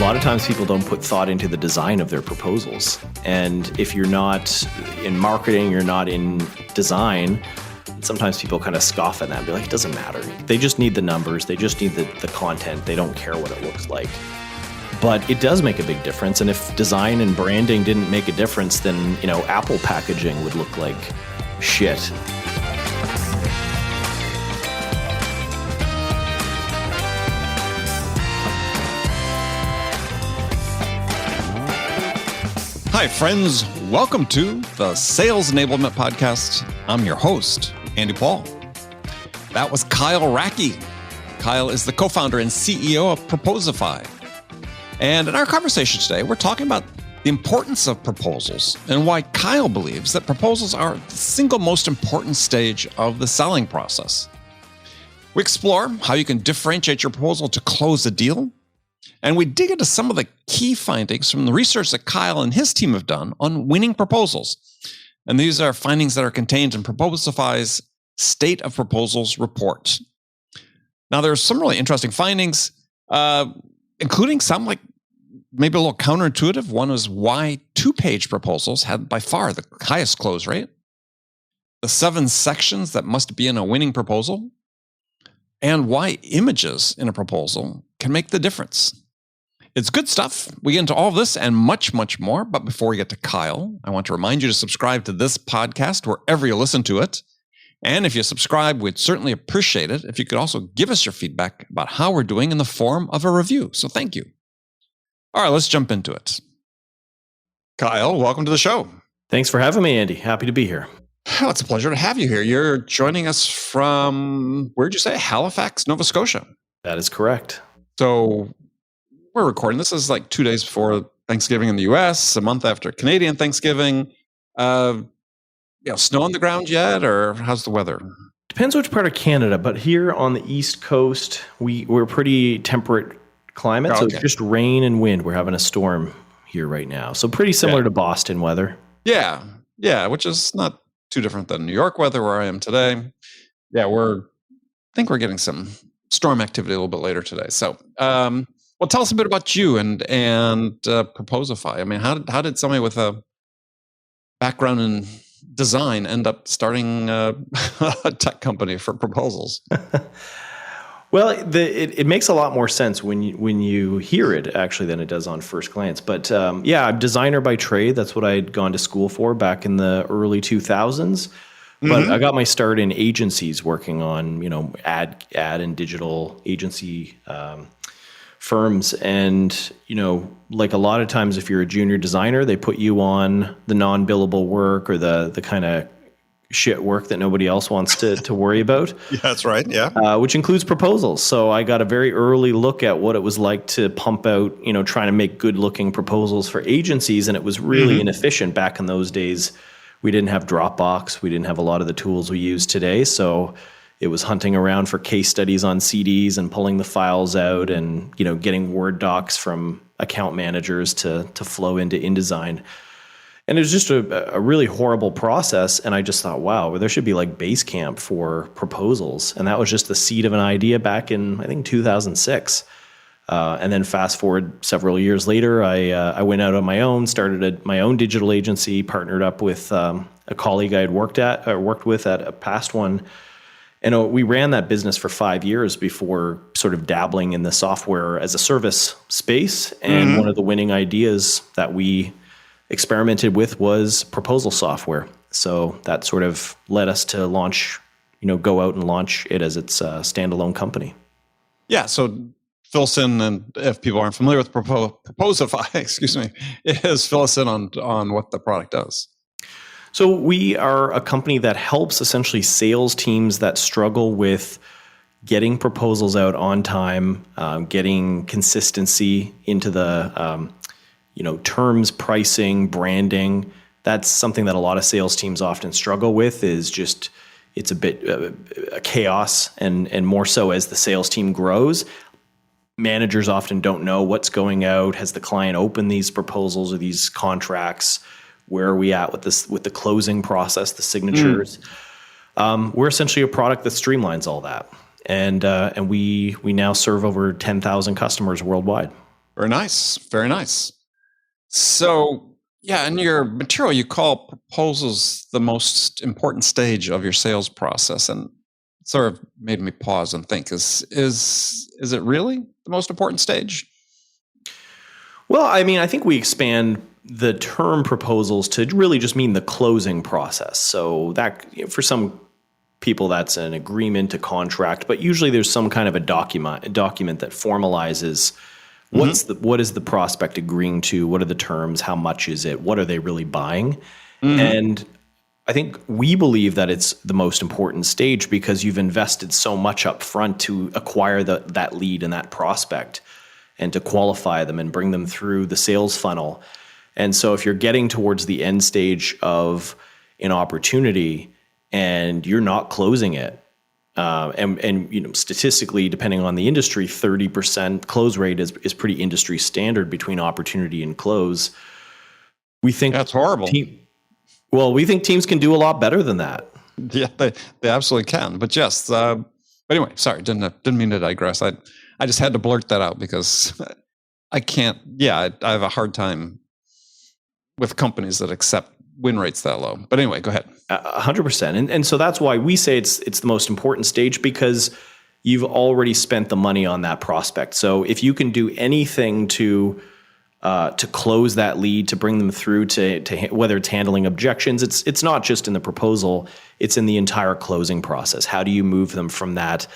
lot of times people don't put thought into the design of their proposals. And if you're not in marketing, you're not in design, sometimes people kind of scoff at that and be like, it doesn't matter. They just need the numbers. They just need the content. They don't care what it looks like. But it does make a big difference. And if design and branding didn't make a difference, then, Apple packaging would look like shit. Hi, friends. Welcome to the Sales Enablement Podcast. I'm your host, Andy Paul. That was Kyle Racki. Kyle is the co-founder and CEO of Proposify. And in our conversation today, we're talking about the importance of proposals and why Kyle believes that proposals are the single most important stage of the selling process. We explore how you can differentiate your proposal to close a deal. And we dig into some of the key findings from the research that Kyle and his team have done on winning proposals. And these are findings that are contained in Proposify's State of Proposals report. Now, there's some really interesting findings, including some like maybe a little counterintuitive. One was why two-page proposals had by far the highest close rate, the 7 sections that must be in a winning proposal, and why images in a proposal can make the difference. It's good stuff. We get into all of this and much, much more. But before we get to Kyle, I want to remind you to subscribe to this podcast wherever you listen to it. And if you subscribe, we'd certainly appreciate it if you could also give us your feedback about how we're doing in the form of a review. So thank you. All right, let's jump into it. Kyle, welcome to the show. Thanks for having me, Andy. Happy to be here. Oh, it's a pleasure to have you here. You're joining us from, where'd you say? Halifax, Nova Scotia. That is correct. So we're recording. This is like 2 days before Thanksgiving in the US, a month after Canadian Thanksgiving. Snow on the ground yet, or how's the weather? Depends which part of Canada, but here on the East Coast, we're pretty temperate climate. So it's just rain and wind. We're having a storm here right now. So pretty similar to Boston weather. Yeah, which is not too different than New York weather where I am today. Yeah, I think we're getting some storm activity a little bit later today. So, well, tell us a bit about you and Proposify. I mean, how did somebody with a background in design end up starting a tech company for proposals? Well, it makes a lot more sense when you hear it actually than it does on first glance. But I'm a designer by trade. That's what I'd gone to school for back in the early 2000s. But I got my start in agencies working on ad and digital agency firms. And like a lot of times, if you're a junior designer, they put you on the non-billable work or the kind of shit work that nobody else wants to worry about. Yeah, that's right. Yeah. Which includes proposals. So I got a very early look at what it was like to pump out, trying to make good looking proposals for agencies. And it was really inefficient back in those days. We didn't have Dropbox. We didn't have a lot of the tools we use today. So it was hunting around for case studies on CDs and pulling the files out and, getting Word docs from account managers to flow into InDesign. And it was just a really horrible process. And I just thought, wow, there should be like Basecamp for proposals. And that was just the seed of an idea back in, I think, 2006. And then fast forward several years later, I went out on my own, started my own digital agency, partnered up with a colleague I had worked with at a past one. And we ran that business for 5 years before sort of dabbling in the software as a service space. And one of the winning ideas that we experimented with was proposal software. So that sort of led us to launch, go out and launch it as its standalone company. Yeah. So fill us in, and if people aren't familiar with Proposify, fill us in on what the product does. So we are a company that helps essentially sales teams that struggle with getting proposals out on time, getting consistency into the terms, pricing, branding. That's something that a lot of sales teams often struggle with. Is just it's a bit a chaos, and more so as the sales team grows. Managers often don't know what's going out. Has the client opened these proposals or these contracts? Where are we at with this, with the closing process, the signatures? We're essentially a product that streamlines all that, and we now serve over 10,000 customers worldwide. Very nice. Very nice. So, yeah, in your material, you call proposals the most important stage of your sales process, and it sort of made me pause and think: is it really the most important stage? Well, I mean, I think we expand the term proposals to really just mean the closing process. So that for some people, that's an agreement, a contract, but usually there's some kind of a document that formalizes what is the prospect agreeing to, what are the terms, how much is it, what are they really buying, and I think we believe that it's the most important stage because you've invested so much up front to acquire that lead and that prospect and to qualify them and bring them through the sales funnel. And so if you're getting towards the end stage of an opportunity and you're not closing it, and statistically, depending on the industry, 30% close rate is pretty industry standard between opportunity and close. We think That's horrible. We think teams can do a lot better than that. Yeah, they absolutely can. But yes, but anyway, sorry, didn't mean to digress. I just had to blurt that out because I can't. Yeah, I have a hard time with companies that accept win rates that low. But anyway, go ahead. 100%, and so that's why we say it's the most important stage because you've already spent the money on that prospect. So if you can do anything to close that lead, to bring them through to whether it's handling objections, it's not just in the proposal, it's in the entire closing process. How do you move them from that,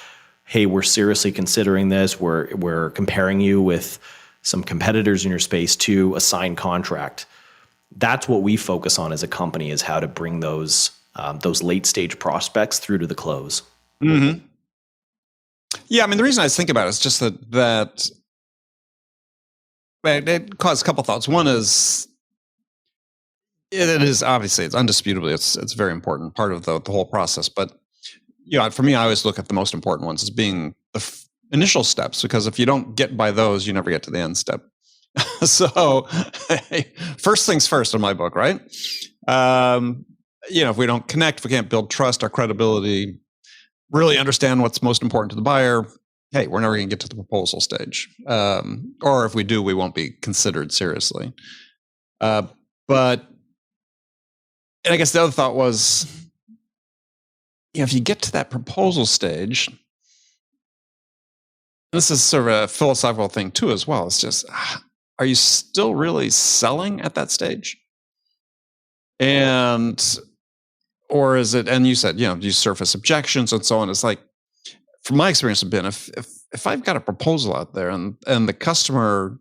hey, we're seriously considering this, we're comparing you with some competitors in your space, to a signed contract? That's what we focus on as a company, is how to bring those late stage prospects through to the close. Mm-hmm. Yeah, I mean, the reason I think about it is just that it caused a couple thoughts. One is it is obviously, it's undisputably, it's a very important part of the whole process. But for me, I always look at the most important ones as being the initial steps, because if you don't get by those, you never get to the end step. So first things first in my book, right? If we don't connect, we can't build trust, our credibility, really understand what's most important to the buyer. Hey, we're never going to get to the proposal stage. Or if we do, we won't be considered seriously. And I guess the other thought was, if you get to that proposal stage, this is sort of a philosophical thing too, as well. It's just, are you still really selling at that stage? Or is it, and you said, do you surface objections and so on? It's like, from my experience, have been if I've got a proposal out there and the customer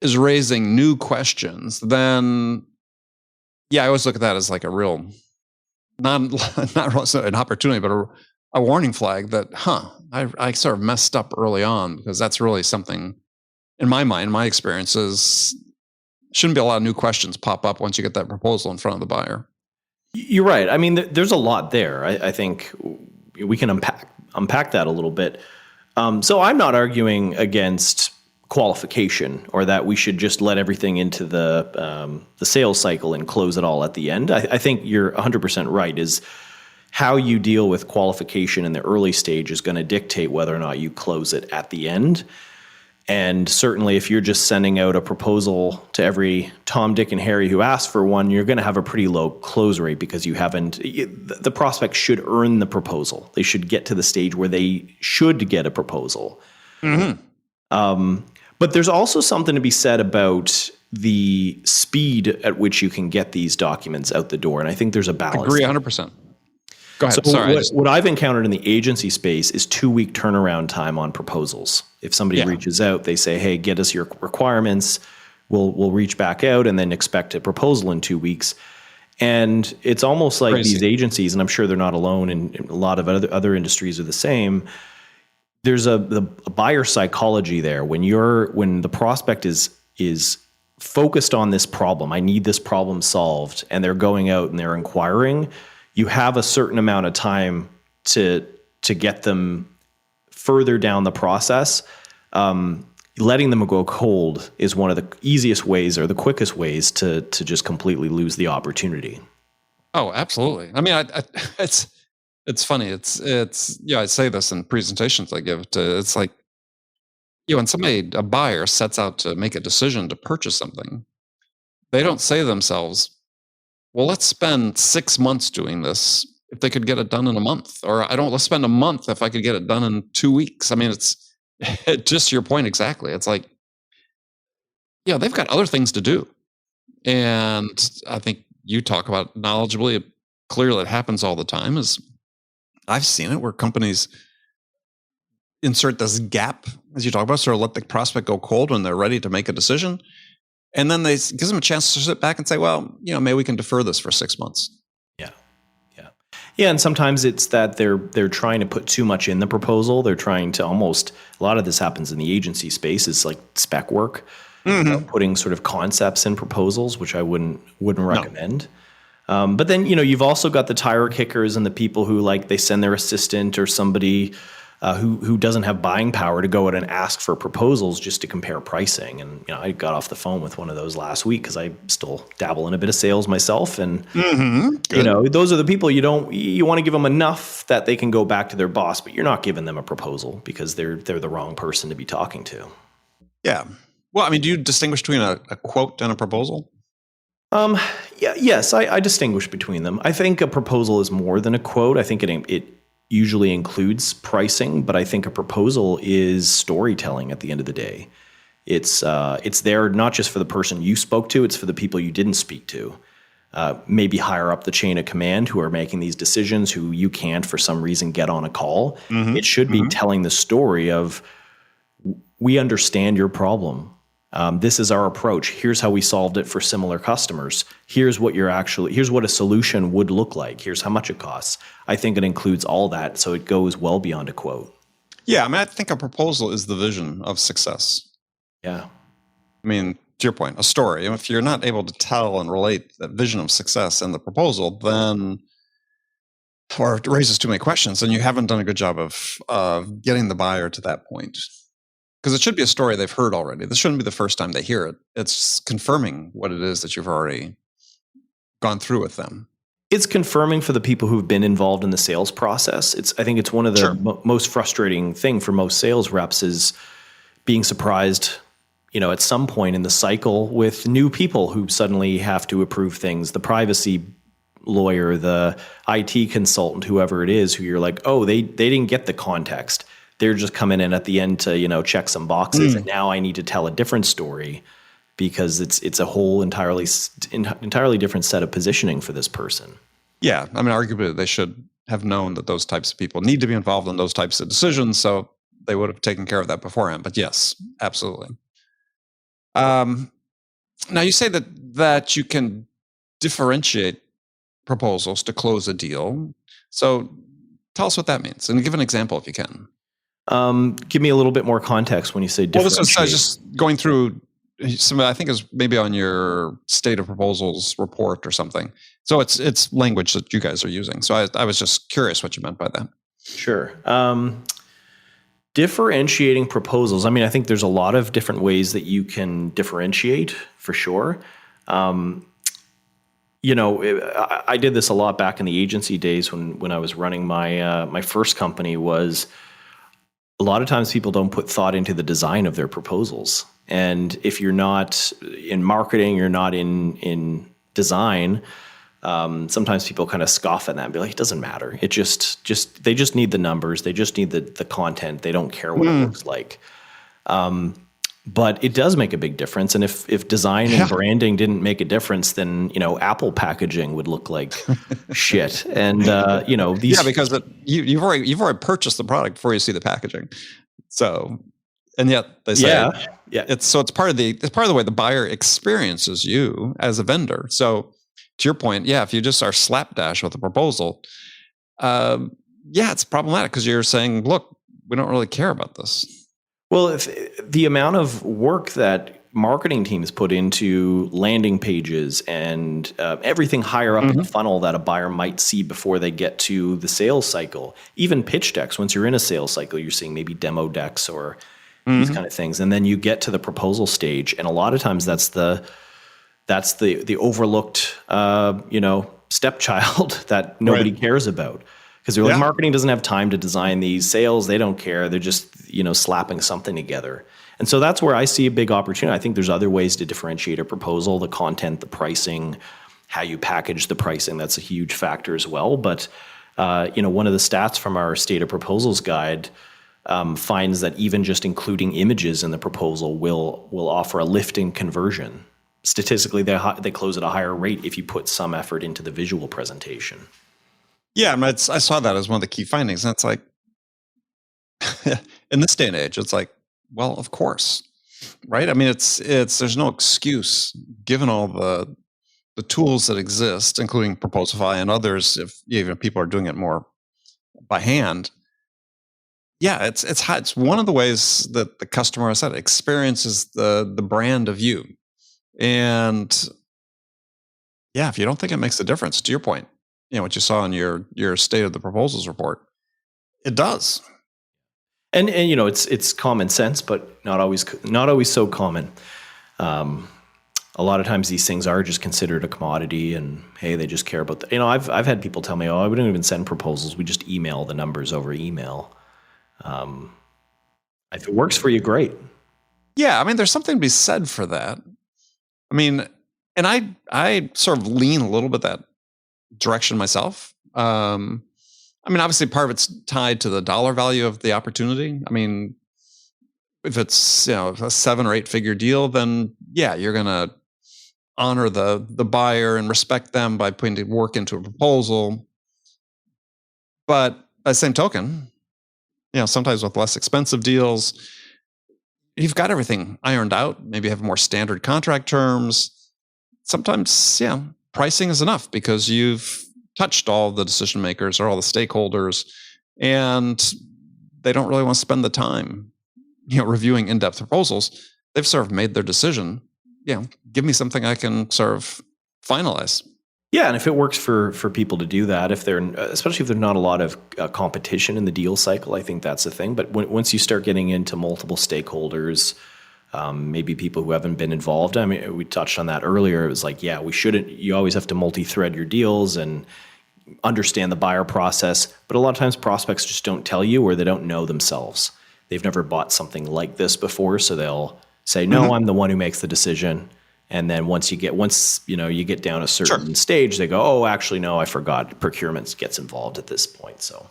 is raising new questions, then I always look at that as like a real, not an opportunity, but a warning flag that, I sort of messed up early on, because that's really something, in my mind, my experiences, shouldn't be a lot of new questions pop up once you get that proposal in front of the buyer. You're right. I mean, there's a lot there. I think we can unpack that a little bit. So I'm not arguing against qualification, or that we should just let everything into the sales cycle and close it all at the end. I think you're 100% right. Is how you deal with qualification in the early stage is going to dictate whether or not you close it at the end. And certainly if you're just sending out a proposal to every Tom, Dick, and Harry who asks for one, you're going to have a pretty low close rate, because the prospect should earn the proposal. They should get to the stage where they should get a proposal. Mm-hmm. But there's also something to be said about the speed at which you can get these documents out the door. And I think there's a balance. Agree 100%. Go ahead. So sorry, what I've encountered in the agency space is 2-week turnaround time on proposals. If somebody reaches out, they say, hey, get us your requirements. We'll reach back out and then expect a proposal in 2 weeks. And it's almost like these agencies, and I'm sure they're not alone, and a lot of other industries are the same. There's a buyer psychology there. When the prospect is focused on this problem, I need this problem solved, and they're going out and they're inquiring, you have a certain amount of time to get them further down the process. Letting them go cold is one of the easiest ways, or the quickest ways, to just completely lose the opportunity. Oh, absolutely. I mean, it's funny. It's I say this in presentations I give to. It's like, When a buyer sets out to make a decision to purchase something, they don't say to themselves, well, let's spend 6 months doing this if they could get it done in a month, or let's spend a month if I could get it done in 2 weeks. I mean, it's just your point exactly. It's like, they've got other things to do. And I think you talk about knowledgeably, clearly it happens all the time. Is I've seen it where companies insert this gap, as you talk about, sort of let the prospect go cold when they're ready to make a decision. And then gives them a chance to sit back and say, well, maybe we can defer this for 6 months. Yeah, and sometimes it's that they're trying to put too much in the proposal. They're trying to a lot of this happens in the agency space. It's like spec work, putting sort of concepts in proposals, which I wouldn't recommend. But then, you've also got the tire kickers and the people who they send their assistant or somebody who doesn't have buying power to go out and ask for proposals just to compare pricing. And I got off the phone with one of those last week because I still dabble in a bit of sales myself. And those are the people you want to give them enough that they can go back to their boss, but you're not giving them a proposal because they're the wrong person to be talking to. Yeah. Well, I mean, do you distinguish between a quote and a proposal? Yes, I distinguish between them. I think a proposal is more than a quote. I think it usually includes pricing, but I think a proposal is storytelling at the end of the day. It's there not just for the person you spoke to, it's for the people you didn't speak to. Maybe higher up the chain of command who are making these decisions, who you can't for some reason get on a call. It should be telling the story of, we understand your problem. This is our approach. Here's how we solved it for similar customers. Here's what a solution would look like. Here's how much it costs. I think it includes all that, so it goes well beyond a quote. Yeah, I mean, I think a proposal is the vision of success. Yeah. I mean, to your point, a story. If you're not able to tell and relate that vision of success in the proposal, or it raises too many questions, then you haven't done a good job of getting the buyer to that point. Because it should be a story they've heard already. This shouldn't be the first time they hear it. It's confirming what it is that you've already gone through with them. It's confirming for the people who've been involved in the sales process. I think it's one of the most frustrating thing for most sales reps is being surprised, at some point in the cycle with new people who suddenly have to approve things. The privacy lawyer, the IT consultant, whoever it is, who you're like, oh, they didn't get the context. They're just coming in at the end to, check some boxes. And now I need to tell a different story because it's a whole entirely different set of positioning for this person. Yeah. I mean, arguably they should have known that those types of people need to be involved in those types of decisions. So they would have taken care of that beforehand. But yes, absolutely. Now you say that you can differentiate proposals to close a deal. So tell us what that means and give an example if you can. Give me a little bit more context when you say differentiate. Well, this was just going through some, I think is maybe on your state of proposals report or something. So it's language that you guys are using. So I was just curious what you meant by that. Sure. Differentiating proposals. I mean, I think there's a lot of different ways that you can differentiate for sure. I did this a lot back in the agency days when I was running my first company. Was a lot of times people don't put thought into the design of their proposals. And if you're not in marketing, you're not in design, sometimes people kind of scoff at that and be like, it doesn't matter. It they just need the numbers. They just need the content. They don't care what it looks like. But it does make a big difference. And if design and branding didn't make a difference, then, Apple packaging would look like shit. And, because you've already purchased the product before you see the packaging. So, and yet they say, it's part of the way the buyer experiences you as a vendor. So to your point, if you just are slapdash with a proposal, it's problematic because you're saying, look, we don't really care about this. Well, if the amount of work that marketing teams put into landing pages and everything higher up in the funnel that a buyer might see before they get to the sales cycle, even pitch decks, once you're in a sales cycle, you're seeing maybe demo decks or these kind of things. And then you get to the proposal stage. And a lot of times that's the overlooked, stepchild that nobody cares about. Because they're like, marketing doesn't have time to design these. Sales, they don't care. They're just, slapping something together. And so that's where I see a big opportunity. I think there's other ways to differentiate a proposal, the content, the pricing, how you package the pricing. That's a huge factor as well. But, one of the stats from our State of Proposals guide finds that even just including images in the proposal will offer a lift in conversion. Statistically, they close at a higher rate if you put some effort into the visual presentation. Yeah, I saw that as one of the key findings. And it's like, in this day and age, it's like, well, of course, right? I mean, it's there's no excuse given all the tools that exist, including Proposify and others, if even people are doing it more by hand. Yeah, it's one of the ways that the customer, I said, experiences the brand of you. And yeah, if you don't think it makes a difference, to your point, what you saw in your State of the Proposals report, it does. And it's common sense, but not always so common. A lot of times these things are just considered a commodity, and hey, they just care about I've had people tell me, oh, we don't even send proposals, we just email the numbers over email. If it works for you, great. Yeah, I mean, there's something to be said for that. I mean, and I sort of lean a little bit that direction myself. I mean, obviously part of it's tied to the dollar value of the opportunity. I mean, if it's, a 7 or 8 figure deal, then yeah, you're going to honor the buyer and respect them by putting work into a proposal. But by the same token, sometimes with less expensive deals, you've got everything ironed out. Maybe you have more standard contract terms. Sometimes, pricing is enough because you've touched all the decision makers or all the stakeholders, and they don't really want to spend the time, reviewing in-depth proposals. They've sort of made their decision. Give me something I can sort of finalize. Yeah, and if it works for people to do that, especially if there's not a lot of competition in the deal cycle, I think that's the thing. But once you start getting into multiple stakeholders, maybe people who haven't been involved. I mean, we touched on that earlier. It was like, you always have to multi-thread your deals and understand the buyer process. But a lot of times prospects just don't tell you, or they don't know themselves. They've never bought something like this before. So they'll say, no, I'm the one who makes the decision. And then once you get down a certain stage, they go, oh, actually, no, I forgot. Procurement gets involved at this point. So,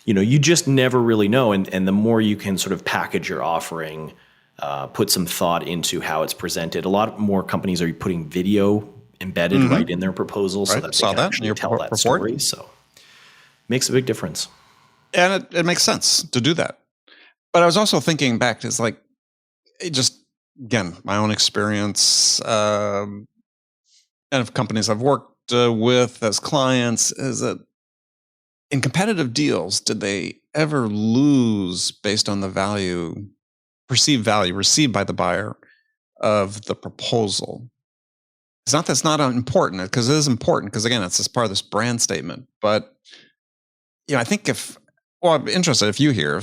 you just never really know. And the more you can sort of package your offering, put some thought into how it's presented. A lot more companies are putting video embedded right in their proposal so that they can actually tell that story. So it makes a big difference. And it makes sense to do that. But I was also thinking back to, it's like, again, my own experience and of companies I've worked with as clients, is that in competitive deals, did they ever lose based on the perceived value received by the buyer of the proposal? It's not that's not important, because it is important, because again, it's just part of this brand statement. But I think I'm interested if you hear,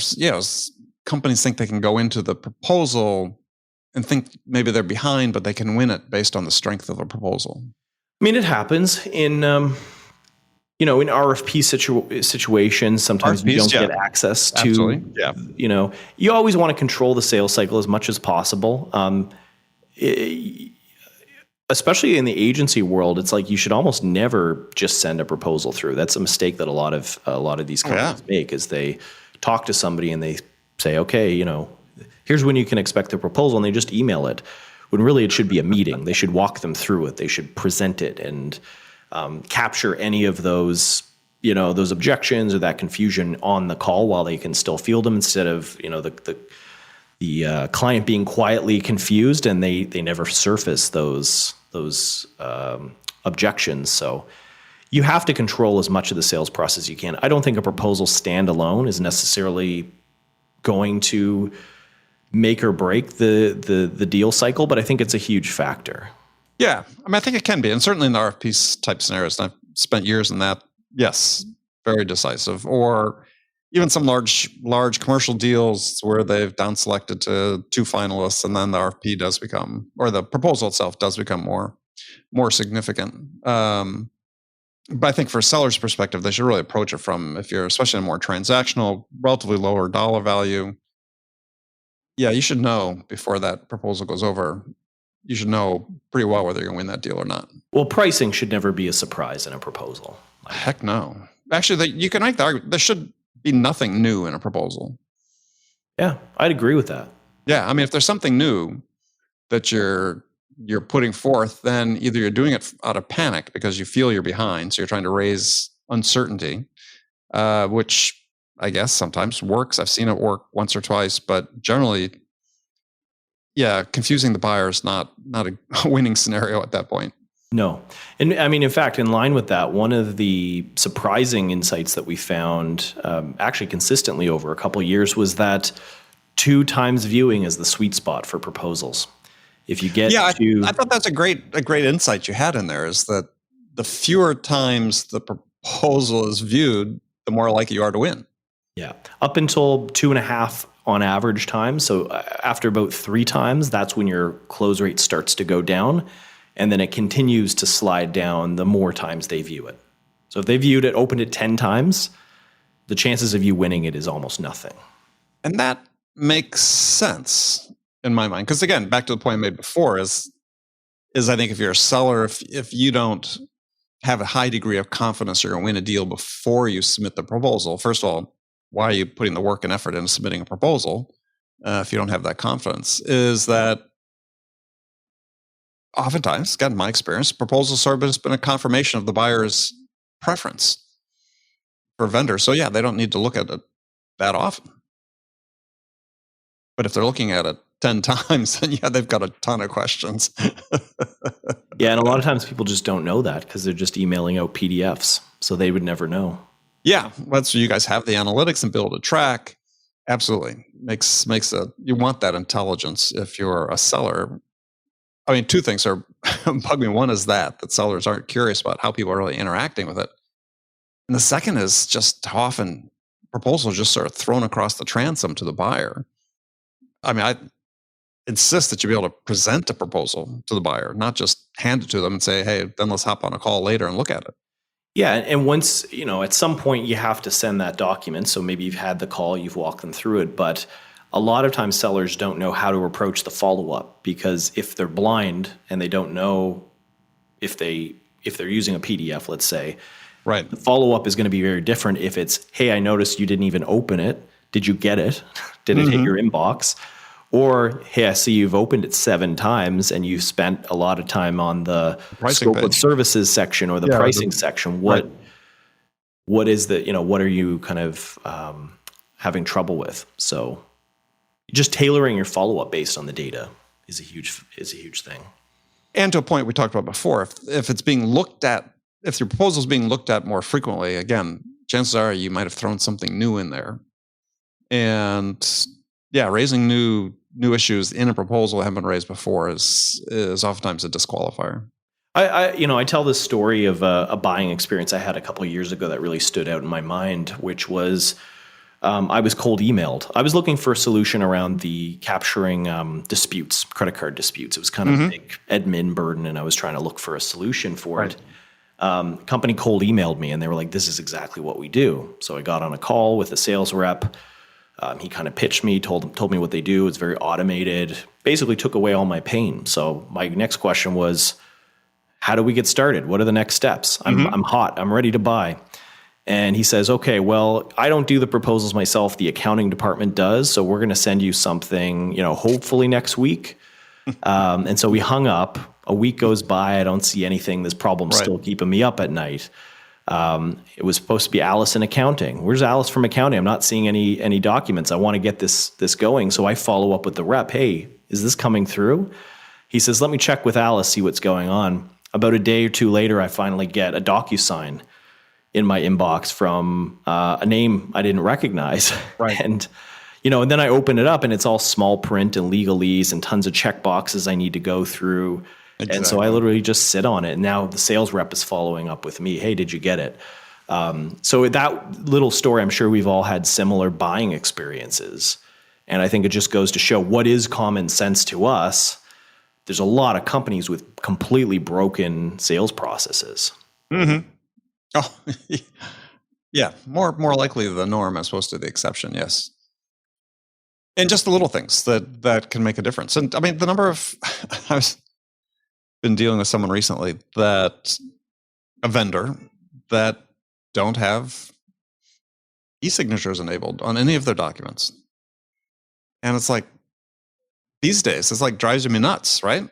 companies think they can go into the proposal and think maybe they're behind, but they can win it based on the strength of a proposal. I mean, it happens in RFP situations. Sometimes you don't get access to. Absolutely. Yeah. You always want to control the sales cycle as much as possible. Especially in the agency world, it's like you should almost never just send a proposal through. That's a mistake that a lot of these companies make, is they talk to somebody and they say, okay, here's when you can expect the proposal, and they just email it, when really it should be a meeting. They should walk them through it. They should present it and capture any of those, those objections or that confusion on the call while they can still field them, instead of, the client being quietly confused and they never surface those objections. So you have to control as much of the sales process as you can. I don't think a proposal standalone is necessarily going to make or break the deal cycle, but I think it's a huge factor. Yeah, I mean, I think it can be, and certainly in the RFP type scenarios, and I've spent years in that. Yes, very decisive. Or even some large commercial deals where they've down selected to 2 finalists, and then the RFP does become, or the proposal itself does become more significant. But I think for a seller's perspective, they should really approach it from, if you're especially in a more transactional, relatively lower dollar value. Yeah, you should know before that proposal goes over. You should know pretty well whether you're going to win that deal or not. Well, pricing should never be a surprise in a proposal. Heck no. Actually, you can make the argument there should be nothing new in a proposal. Yeah, I'd agree with that. Yeah, I mean, if there's something new that you're putting forth, then either you're doing it out of panic because you feel you're behind, so you're trying to raise uncertainty, which I guess sometimes works. I've seen it work once or twice, but generally, yeah, confusing the buyer is not a winning scenario at that point. No. And I mean, in fact, in line with that, one of the surprising insights that we found actually consistently over a couple of years was that 2 times viewing is the sweet spot for proposals. If you get I thought that's a great insight you had in there, is that the fewer times the proposal is viewed, the more likely you are to win. Yeah. Up until 2.5 on average time. So after about 3 times, that's when your close rate starts to go down. And then it continues to slide down the more times they view it. So if they opened it 10 times, the chances of you winning it is almost nothing. And that makes sense in my mind. Because again, back to the point I made before is I think if you're a seller, if you don't have a high degree of confidence you're going to win a deal before you submit the proposal, first of all, why are you putting the work and effort into submitting a proposal if you don't have that confidence? Is that oftentimes, again, in my experience, proposals sort of has been a confirmation of the buyer's preference for vendor. So yeah, they don't need to look at it that often. But if they're looking at it 10 times, then yeah, they've got a ton of questions. Yeah, and a lot of times people just don't know that because they're just emailing out PDFs. So they would never know. Yeah, that's you guys have the analytics and be able to track. Absolutely. You want that intelligence if you're a seller. I mean, 2 things are bug me. One is that sellers aren't curious about how people are really interacting with it. And the second is just how often proposals just sort of thrown across the transom to the buyer. I mean, I insist that you be able to present a proposal to the buyer, not just hand it to them and say, hey, then let's hop on a call later and look at it. Yeah. And once, at some point you have to send that document. So maybe you've had the call, you've walked them through it, but a lot of times sellers don't know how to approach the follow-up, because if they're blind and they don't know if they're using a PDF, let's say, right, the follow-up is going to be very different if it's, hey, I noticed you didn't even open it. Did you get it? Did it hit your inbox? Or, hey, I see you've opened it 7 times and you've spent a lot of time on the scope of services section or the pricing section. What is what are you kind of having trouble with? So just tailoring your follow-up based on the data is a huge thing. And to a point we talked about before, if it's being looked at, if your proposal is being looked at more frequently, again, chances are you might have thrown something new in there. And yeah, raising new issues in a proposal that haven't been raised before is oftentimes a disqualifier. I tell this story of a buying experience I had a couple of years ago that really stood out in my mind, which was I was cold emailed. I was looking for a solution around the capturing disputes, credit card disputes. It was kind of a big admin burden, and I was trying to look for a solution for it. Company cold emailed me, and they were like, "This is exactly what we do." So I got on a call with a sales rep. He kind of pitched me, told me what they do. It's very automated, basically took away all my pain. So my next question was, how do we get started? What are the next steps? I'm hot. I'm ready to buy. And he says, okay, well, I don't do the proposals myself. The accounting department does. So we're going to send you something, hopefully next week. And so we hung up. A week goes by. I don't see anything. This problem's still keeping me up at night. It was supposed to be Alice in accounting. Where's Alice from accounting? I'm not seeing any documents. I want to get this going. So I follow up with the rep. Hey, is this coming through? He says, let me check with Alice, see what's going on. About a day or 2 later, I finally get a DocuSign in my inbox from a name I didn't recognize. Right. And then I open it up and it's all small print and legalese and tons of check boxes I need to go through. Exactly. And so I literally just sit on it. And now the sales rep is following up with me. Hey, did you get it? So that little story, I'm sure we've all had similar buying experiences. And I think it just goes to show what is common sense to us. There's a lot of companies with completely broken sales processes. Mm-hmm. Oh, yeah, more likely the norm as opposed to the exception. Yes, and just the little things that can make a difference. And I mean, the number of I've been dealing with someone recently that a vendor that don't have e-signatures enabled on any of their documents, and it's like these days it's like drives me nuts, right?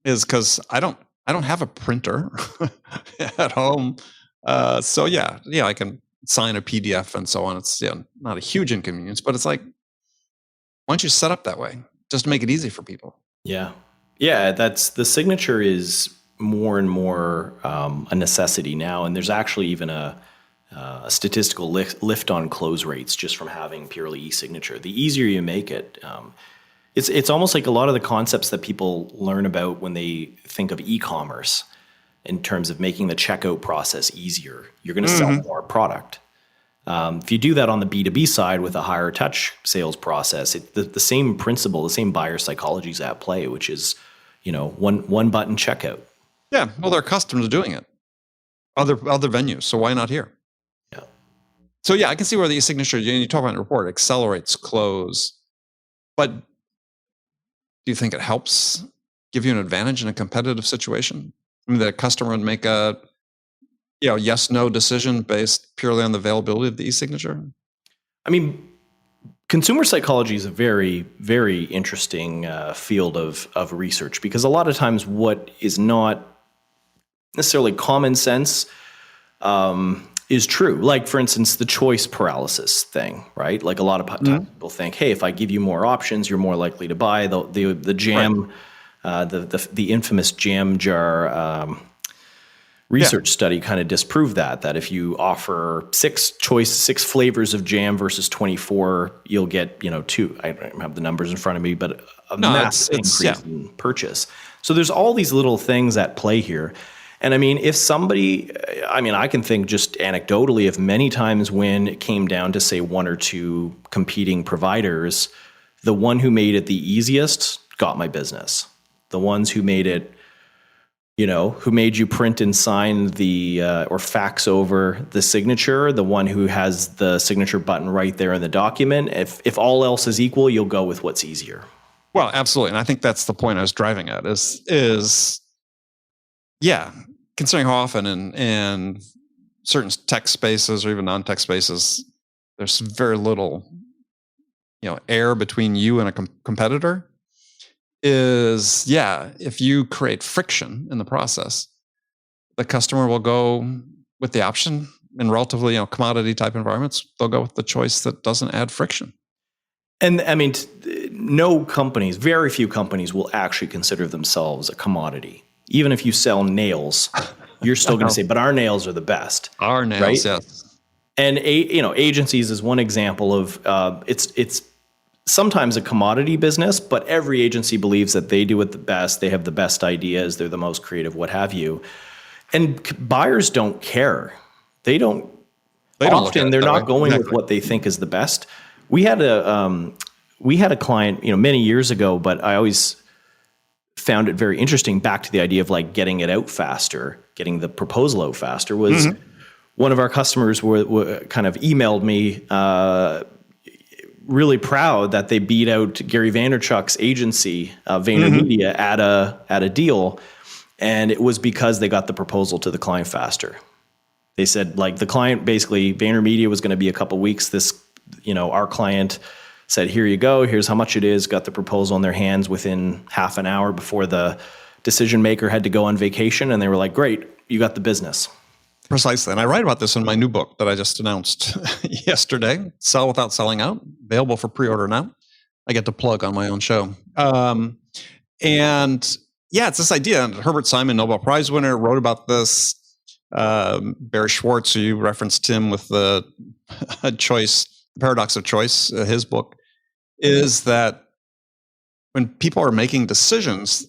Is because I don't have a printer at home. So yeah, I can sign a PDF and so on. It's not a huge inconvenience, but it's like, why don't you set up that way just to make it easy for people? Yeah. Yeah, that's the signature is more and more a necessity now. And there's actually even a statistical lift on close rates just from having purely e-signature. The easier you make it, it's almost like a lot of the concepts that people learn about when they think of e-commerce in terms of making the checkout process easier. You're going to sell more product. If you do that on the B2B side with a higher touch sales process, the same principle, the same buyer psychology is at play, which is, one button checkout. Yeah, well, they're accustomed to doing it. Other venues, so why not here? Yeah. So yeah, I can see where the e-signature, you talk about in the report, accelerates close, but do you think it helps give you an advantage in a competitive situation? I mean, the customer would make a yes/no decision based purely on the availability of the e-signature? I mean, consumer psychology is a very, very interesting field of research, because a lot of times what is not necessarily common sense is true. Like, for instance, the choice paralysis thing, right? Like a lot of times people think, hey, if I give you more options, you're more likely to buy. The jam, the infamous jam jar research study kind of disproved that if you offer six flavors of jam versus 24, you'll get, two. I don't have the numbers in front of me, but a massive increase in purchase. So there's all these little things at play here. And I mean, I can think just anecdotally of many times when it came down to, say, one or two competing providers, the one who made it the easiest got my business. The ones who made it, who made you print and sign or fax over the signature, the one who has the signature button right there in the document. If all else is equal, you'll go with what's easier. Well, absolutely. And I think that's the point I was driving at considering how often in certain tech spaces or even non-tech spaces, there's very little, air between you and a competitor. If you create friction in the process, the customer will go with the option in relatively, commodity type environments. They'll go with the choice that doesn't add friction. And I mean, very few companies will actually consider themselves a commodity. Even if you sell nails, you're still going to say, but our nails are the best. Our nails, right? Yes. And agencies is one example of it's sometimes a commodity business, but every agency believes that they do it the best. They have the best ideas. They're the most creative, what have you. And buyers don't care. They're not going with what they think is the best. We had a client, many years ago, but I always found it very interesting, back to the idea of like getting it out faster, getting the proposal out faster, was one of our customers were kind of emailed me really proud that they beat out Gary Vaynerchuk's agency, VaynerMedia, at a deal. And it was because they got the proposal to the client faster. They said, like, the client, basically, VaynerMedia was going to be a couple weeks. Our client said, here you go, here's how much it is, got the proposal in their hands within half an hour before the decision maker had to go on vacation. And they were like, great, you got the business. Precisely. And I write about this in my new book that I just announced yesterday, Sell Without Selling Out, available for pre-order now. I get to plug on my own show. It's this idea. And Herbert Simon, Nobel Prize winner, wrote about this. Barry Schwartz, who you referenced him with the Paradox of Choice, his book, is that when people are making decisions,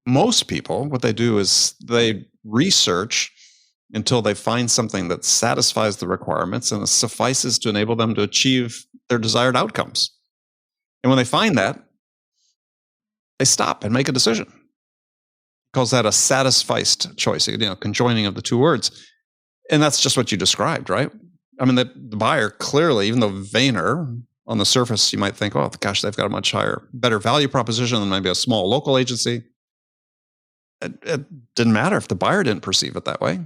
most people, what they do is they research until they find something that satisfies the requirements and suffices to enable them to achieve their desired outcomes. And when they find that, they stop and make a decision. Calls that a satisficed choice, conjoining of the two words. And that's just what you described, right? I mean, the buyer clearly, even though Vayner, on the surface, you might think, oh, gosh, they've got a much better value proposition than maybe a small local agency. It didn't matter if the buyer didn't perceive it that way.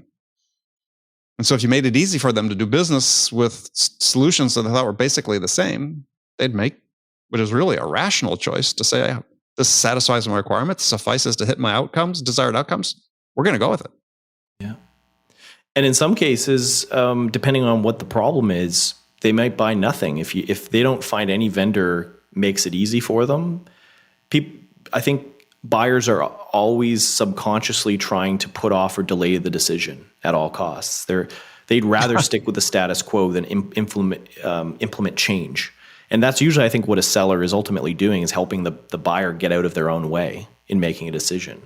And so if you made it easy for them to do business with solutions that they thought were basically the same, they'd make what is really a rational choice to say, this satisfies my requirements, suffices to hit my desired outcomes. We're going to go with it. Yeah. And in some cases, depending on what the problem is, they might buy nothing. If they don't find any vendor makes it easy for them, I think buyers are always subconsciously trying to put off or delay the decision at all costs. They'd rather stick with the status quo than implement change. And that's usually, I think, what a seller is ultimately doing, is helping the buyer get out of their own way in making a decision.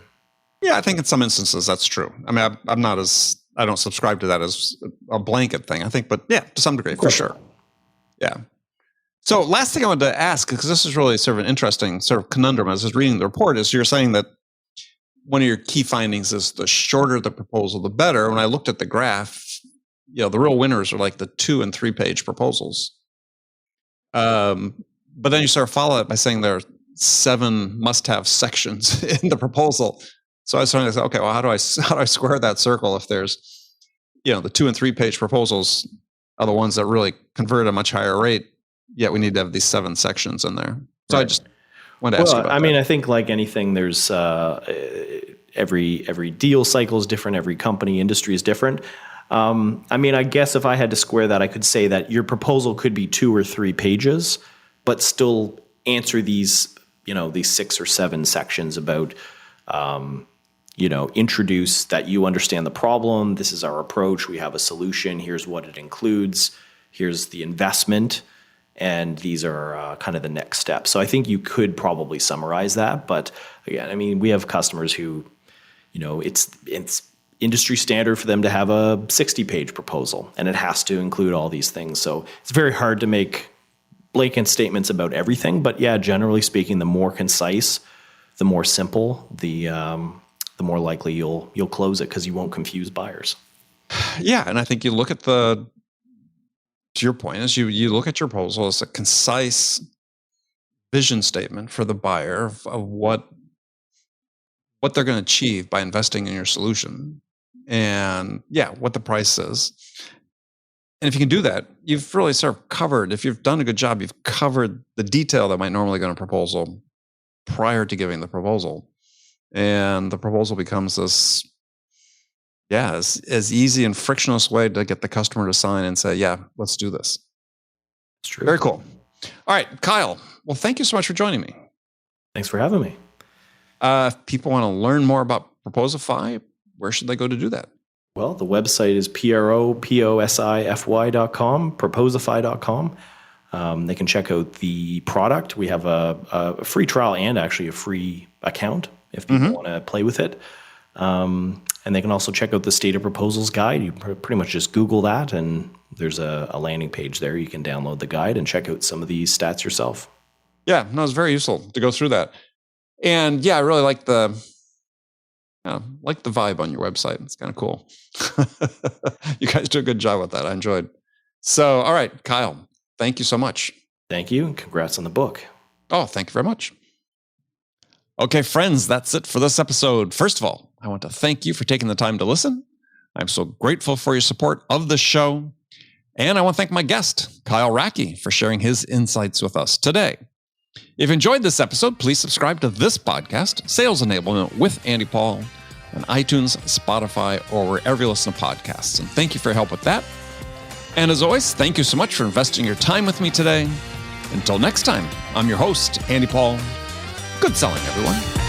Yeah, I think in some instances that's true. I mean, I don't subscribe to that as a blanket thing, I think, but yeah, to some degree, for sure. Yeah. So last thing I wanted to ask, because this is really sort of an interesting sort of conundrum as I was reading the report, is you're saying that one of your key findings is the shorter the proposal, the better. When I looked at the graph, the real winners are like the 2 and 3 page proposals. But then you sort of follow it by saying there are 7 must-have sections in the proposal. So I was trying to say, okay, well, how do I square that circle if there's, the 2 and 3 page proposals are the ones that really convert at a much higher rate, yet we need to have these 7 sections in there. So right. I just wanted to ask you about that. I mean, I think like anything, there's every deal cycle is different, every company, industry is different. I mean, I guess if I had to square that, I could say that your proposal could be 2 or 3 pages, but still answer these 6 or 7 sections about, introduce that you understand the problem. This is our approach. We have a solution. Here's what it includes. Here's the investment. And these are kind of the next steps. So I think you could probably summarize that. But again, I mean, we have customers who, it's industry standard for them to have a 60-page proposal, and it has to include all these things. So it's very hard to make blanket statements about everything. But yeah, generally speaking, the more concise, the more simple, the more likely you'll close it, because you won't confuse buyers. Yeah, and I think you look at to your point, is you look at your proposal as a concise vision statement for the buyer of what they're going to achieve by investing in your solution, and what the price is. And if you can do that, you've really sort of covered, if you've done a good job, you've covered the detail that might normally go in a proposal prior to giving the proposal. And the proposal becomes this, as easy and frictionless way to get the customer to sign and say, yeah, let's do this. It's true. Very cool. All right, Kyle. Well, thank you so much for joining me. Thanks for having me. If people want to learn more about Proposify, where should they go to do that? Well, the website is proposify.com, proposify.com. They can check out the product. We have a free trial and actually a free account if people want to play with it. And they can also check out the State of Proposals guide. You pretty much just Google that, and there's a landing page there. You can download the guide and check out some of these stats yourself. Yeah, no, it's very useful to go through that. And I really like the vibe on your website. It's kind of cool. You guys do a good job with that. I enjoyed. So, all right, Kyle, thank you so much. Thank you, and congrats on the book. Oh, thank you very much. Okay, friends, that's it for this episode. First of all, I want to thank you for taking the time to listen. I'm so grateful for your support of the show. And I want to thank my guest, Kyle Racki, for sharing his insights with us today. If you enjoyed this episode, please subscribe to this podcast, Sales Enablement with Andy Paul, on iTunes, Spotify, or wherever you listen to podcasts. And thank you for your help with that. And as always, thank you so much for investing your time with me today. Until next time, I'm your host, Andy Paul. Good selling, everyone.